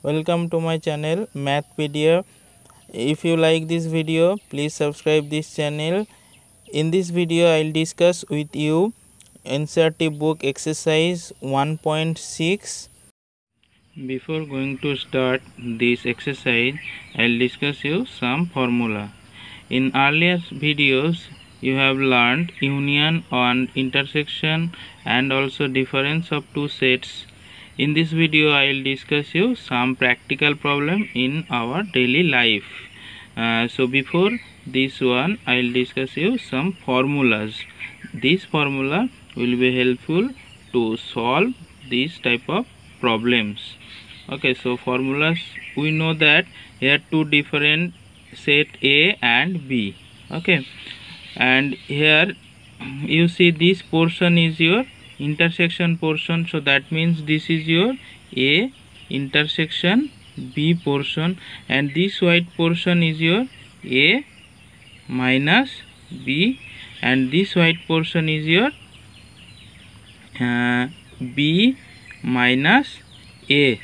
Welcome to my channel Mathpedia. If you like this video, please subscribe this channel. In this video, I'll discuss with you NCERT book exercise 1.6. Before going to start this exercise, I'll discuss you some formula. In earlier videos, you have learned union and intersection and also difference of two sets. In this video, I will discuss you some practical problem in our daily life. So before this one, I will discuss you some formulas. This formula will be helpful to solve this type of problems. Okay, so formulas, we know that here two different set A and B. Okay, and here you see this portion is your intersection portion, so that means this is your A intersection B portion, and this white portion is your A minus B, and this white portion is your B minus A.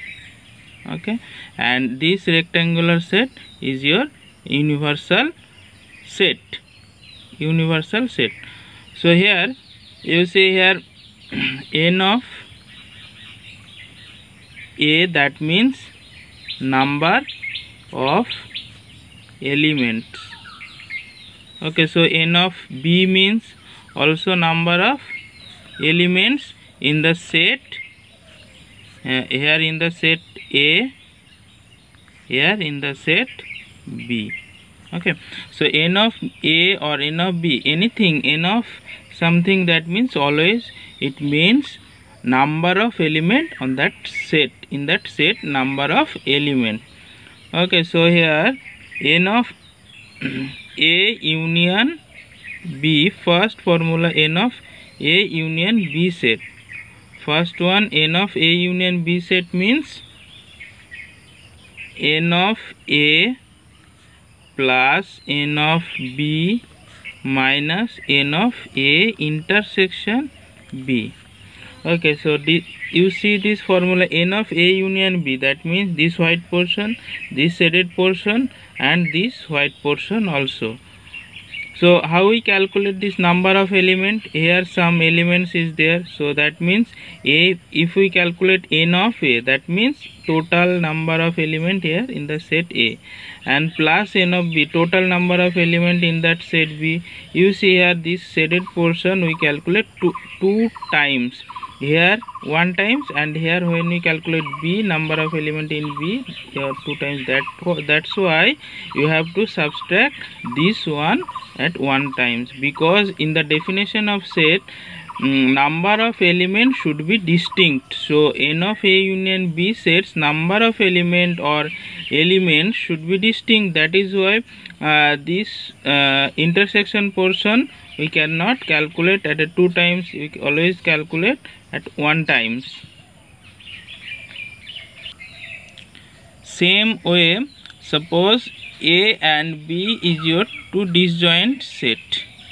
Okay, and this rectangular set is your universal set. So here you see here n of A, that means number of elements. Okay, so n of B means also number of elements in the set. Here in the set A, here in the set B. Okay, so n of A or n of B, anything n of something, that means always it means number of element on that set. In that set, number of element. Okay, so here n of A union B, first formula n of A union B set. First one, n of A union B set means n of A plus n of B minus n of A intersection B. Okay, so you see this formula n of A union B, that means this white portion, this shaded portion, and this white portion also. So how we calculate this number of element? Here some elements is there, so that means A, if we calculate n of A, that means total number of element here in the set A, and plus n of B, total number of element in that set B. You see here this shaded portion we calculate two times, here one times, and here when we calculate B, number of element in B, here two times. That's why you have to subtract this one at one times, because in the definition of set, number of elements should be distinct. So n of A union B sets number of element or elements should be distinct. That is why this intersection portion we cannot calculate at a two times, we always calculate at one times. Same way, suppose A and B is your two disjoint set,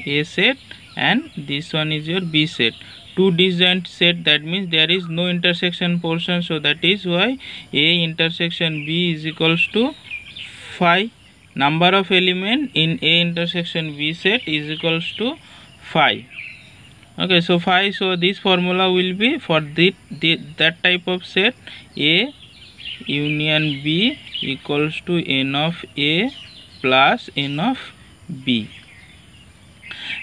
A set, and this one is your B set. Two disjoint set, that means there is no intersection portion, so that is why A intersection B is equals to 5. Number of element in A intersection B set is equals to 5. Okay, so 5. So this formula will be for that type of set, A union B equals to n of A plus n of B.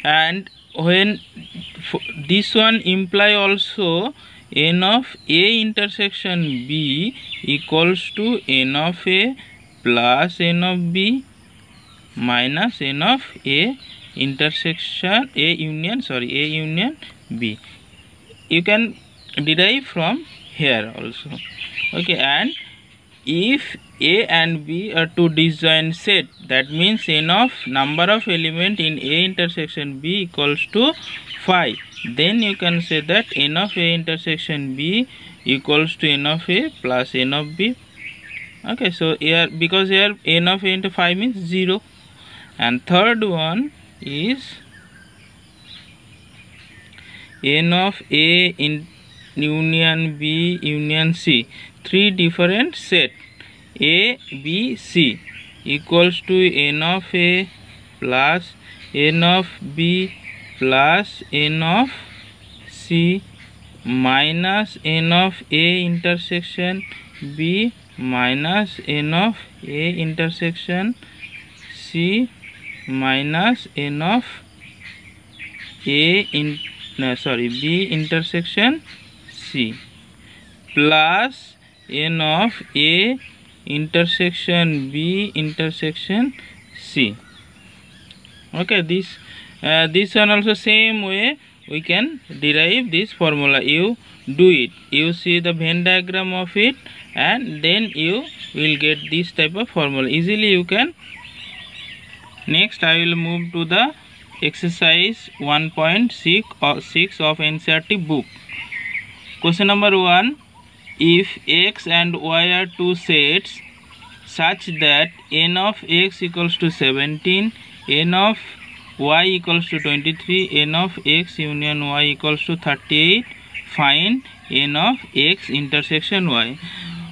And when this one imply also n of A intersection B equals to n of A plus n of B minus n of A intersection A union B. You can derive from here also. Okay, and if A and B are two disjoint set, that means n of number of element in A intersection B equals to 5. Then you can say that n of A intersection B equals to n of A plus n of B. Okay, so here, because here n of A into 5 means 0. And third one is n of A in union B union C, three different set. A, B, C equals to n of A plus n of B plus n of C minus n of A intersection B minus n of A intersection C minus n of B intersection C plus n of A intersection B intersection C. Okay, this one also same way we can derive this formula. You do it, you see the Venn diagram of it, and then you will get this type of formula easily you can. Next I will move to the exercise 1.6 of NCERT book. Question number 1. If x and y are two sets such that n of x equals to 17, n of y equals to 23, n of x union y equals to 38, find n of x intersection y.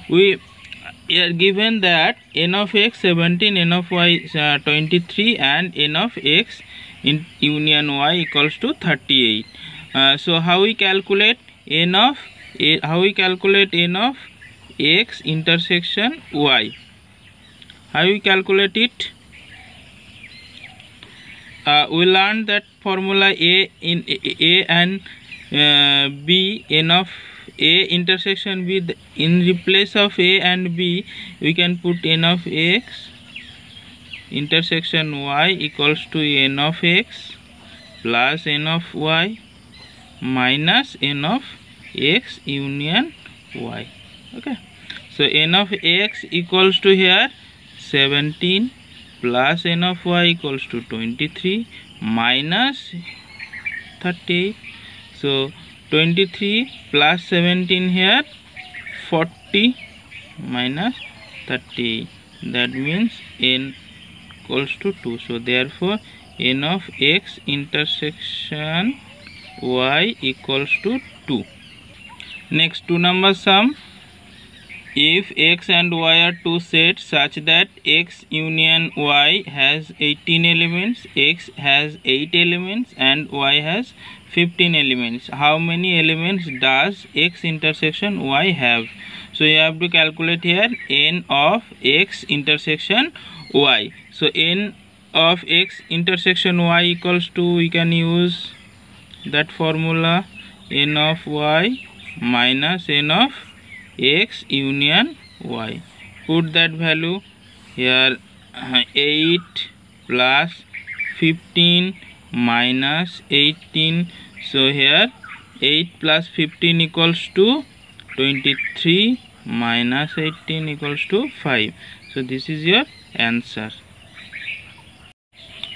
We are given that n of x 17, n of y 23 and n of x in union y equals to 38. So how we calculate n of x intersection y? How we calculate it? We learned that formula A in A and B, n of A intersection B. In replace of A and B, we can put n of x intersection y equals to n of x plus n of y minus n of x union y. Okay, so n of x equals to here 17 plus n of y equals to 23 minus 38. So 23 plus 17 here 40 minus 38, that means n equals to 2. So therefore n of x intersection y equals to 2. Next, 2 number sum. If x and y are two sets such that x union y has 18 elements, x has 8 elements and y has 15 elements, how many elements does x intersection y have? So you have to calculate here n of x intersection y. So n of x intersection y equals to, we can use that formula, n of y minus n of x union y. Put that value here, 8 plus 15 minus 18. So here 8 plus 15 equals to 23 minus 18 equals to 5. So this is your answer.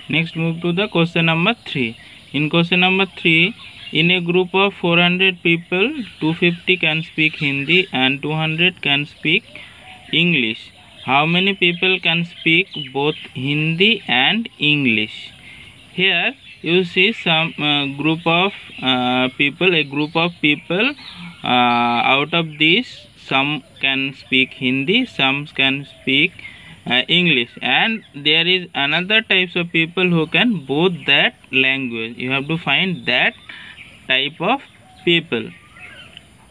Next, move to the question number 3. In question number 3, in a group of 400 people, 250 can speak Hindi and 200 can speak English. How many people can speak both Hindi and English? Here you see some group of people, out of this, some can speak Hindi, some can speak English, and there is another types of people who can both that language. You have to find that type of people.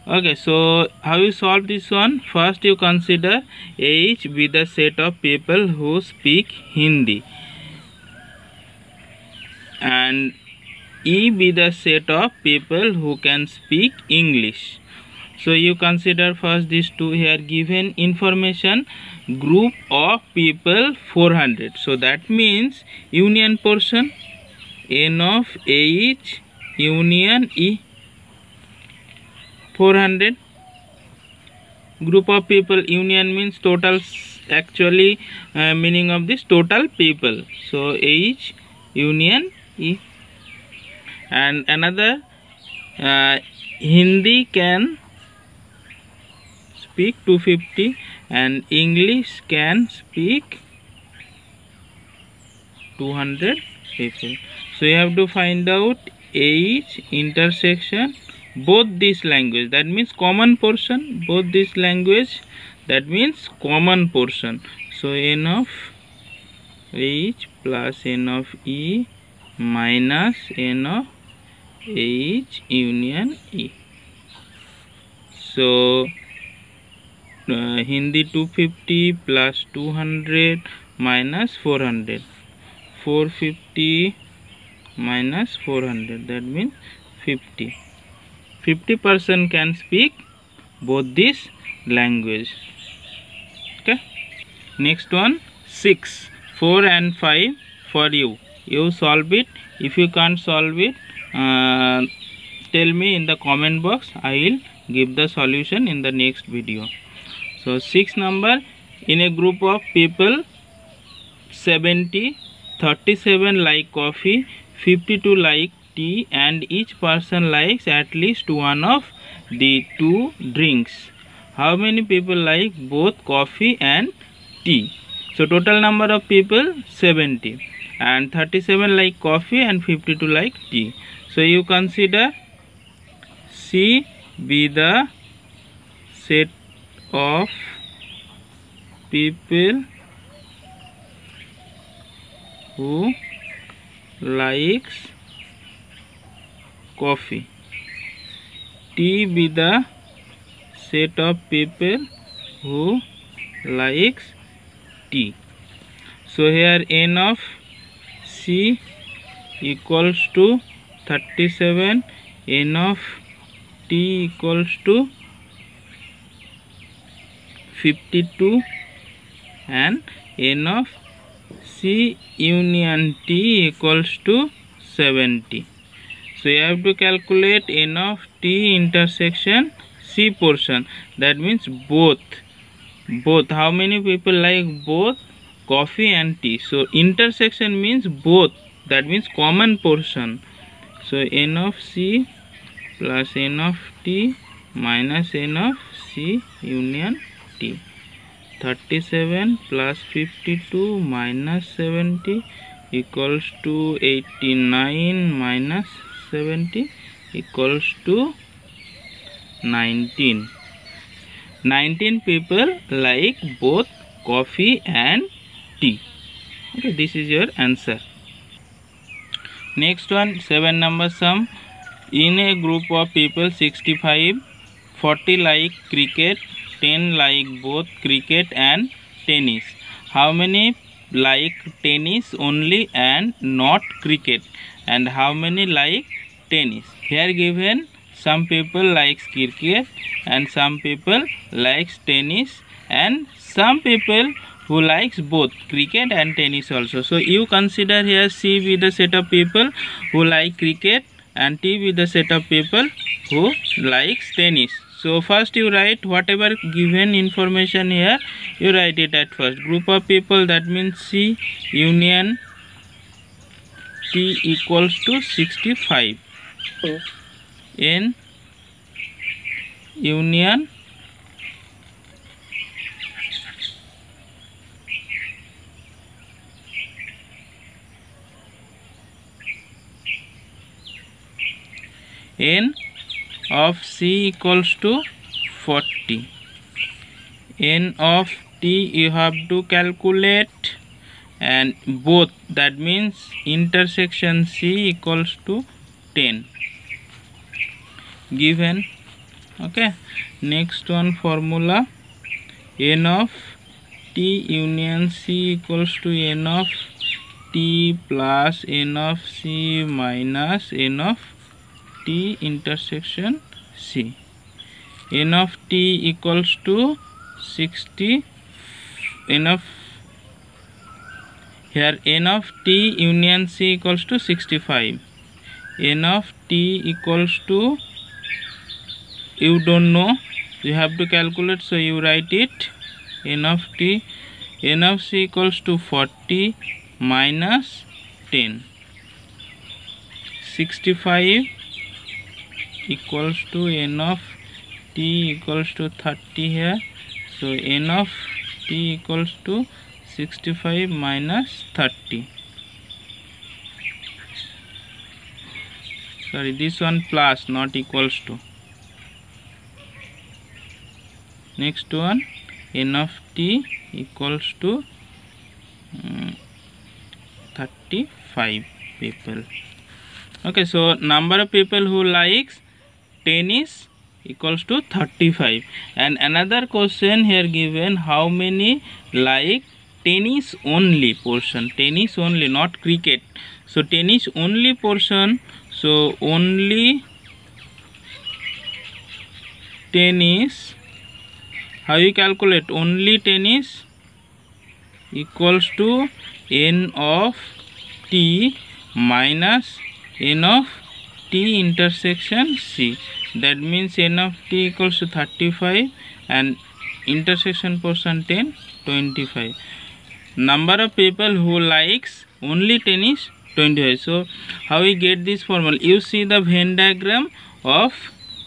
Okay, so how you solve this one? First you consider H be the set of people who speak Hindi and E be the set of people who can speak English. So you consider first these two. Here given information, group of people 400. So that means union portion n of H union E 400. Group of people, union means total, actually meaning of this total people. So H union E. And another, Hindi can speak 250 and English can speak 200 people. So you have to find out H intersection both this language, that means common portion both this language. that means common portion. So n of H plus n of E minus n of H union E. So Hindi 250 plus 200 minus 400, 450 minus 400, that means 50. 50% can speak both this language. Okay. Next one, 6, 4 and 5 for you. You solve it. If you can't solve it, tell me in the comment box. I will give the solution in the next video. So 6 number, in a group of people 70, 37 like coffee, 52 like tea, and each person likes at least one of the two drinks. How many people like both coffee and tea? So total number of people 70, and 37 like coffee and 52 like tea. So you consider C be the set of people who likes coffee, T be the set of people who likes tea. So here n of C equals to 37, n of T equals to 52, and n of C union T equals to 70. So you have to calculate n of T intersection C portion, that means both. How many people like both coffee and tea? So intersection means both, that means common portion. So n of C plus n of T minus n of C union T. 37 plus 52 minus 70 equals to 89 minus 70 equals to 19. 19 people like both coffee and tea. Okay, this is your answer. Next one, 7 number sum. In a group of people 65, 40 like cricket, 10 like both cricket and tennis. How many like tennis only and not cricket, and how many like tennis? Here given some people likes cricket and some people likes tennis, and some people who likes both cricket and tennis also. So you consider here C with the set of people who like cricket and T with the set of people who likes tennis. So first you write whatever given information here, you write it at first. Group of people, that means C union T equals to 65. N union N of C equals to 40. N of T you have to calculate, and both, that means intersection C equals to 10 given. Okay, next one formula, N of T union C equals to N of T plus N of C minus N of T intersection C. N of T equals to 60. N of here N of T union C equals to 65. N of T equals to, you don't know, you have to calculate, so you write it. N of T, N of C equals to 40 minus 10. 65 equals to N of T equals to 30 here. So N of T equals to 65 minus 30. Sorry, this one plus, not equals to. Next one, n of t equals to 35 people. Okay, so number of people who likes tennis equals to 35. And another question here given, how many like tennis only portion, tennis only, not cricket. So tennis only portion, so only tennis, how you calculate? Only tennis equals to n of t minus n of t intersection c. That means n of t equals to 35 and intersection portion 10, 25. Number of people who likes only tennis 25. So how we get this formula? You see the Venn diagram of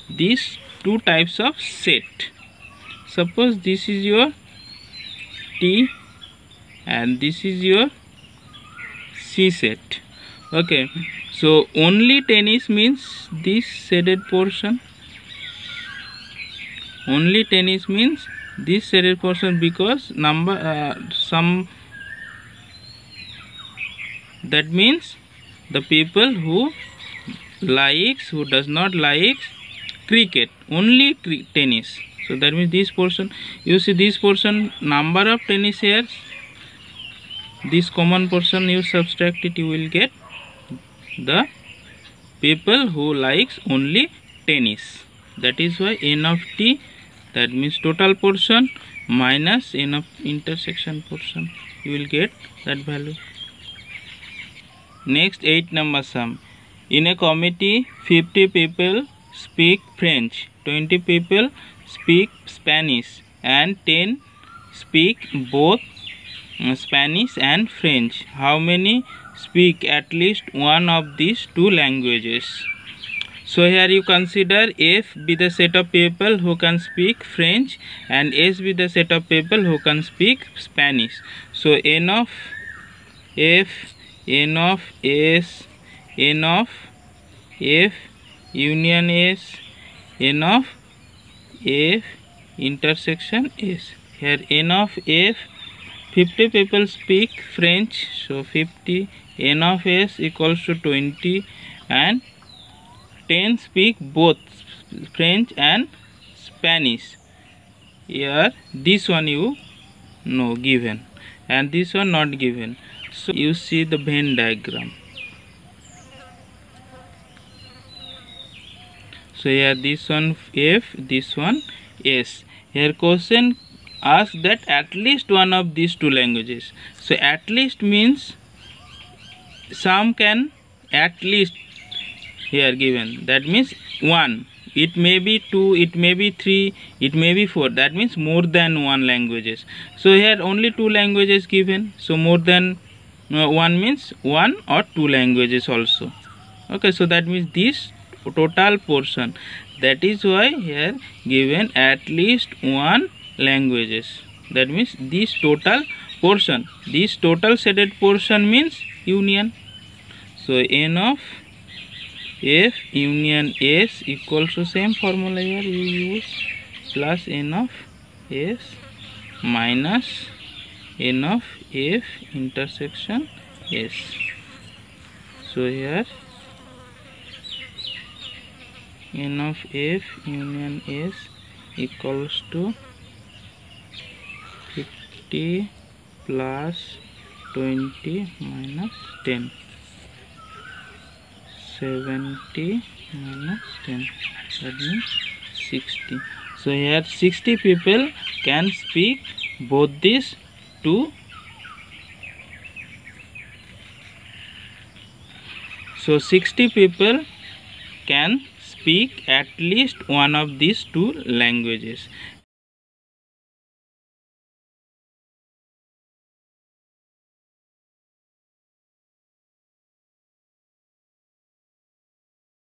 these two types of set. Suppose this is your T and this is your C set. Okay, so only tennis means this shaded portion. Only tennis means this shaded portion, because number some, that means the people who likes, who does not like cricket, only tennis. So that means this portion, you see this portion, number of tennis here, this common portion you subtract it, you will get the people who likes only tennis. That is why n of t, that means total portion, minus n of intersection portion, you will get that value. Next, 8 number sum. In a committee, 50 people speak French, 20 people speak Spanish, and 10 speak both Spanish and French. How many speak at least one of these two languages? So here you consider F be the set of people who can speak French and S be the set of people who can speak Spanish. So n of F, n of S, n of F union S, n of F intersection S. Here n of F, 50 people speak French, so 50, n of S equals to 20, and 10 speak both French and Spanish. Here this one you know given and this one not given. So you see the Venn diagram. So here this one F, this one S. Here question asks that at least one of these two languages. So at least means some can at least here given. That means one. It may be two, it may be three, it may be four. That means more than one languages. So here only two languages given. So more than one means one or two languages also. Okay, so that means this total portion. That is why here given at least one languages. That means this total portion, this total shaded portion means union. So n of F union S equals to same formula here you use, plus n of S minus n of F intersection S. So here n of F union S equals to 50 plus 20 minus 10, 70 minus 10, that means 60. So here 60 people can speak both these two. So 60 people can speak at least one of these two languages.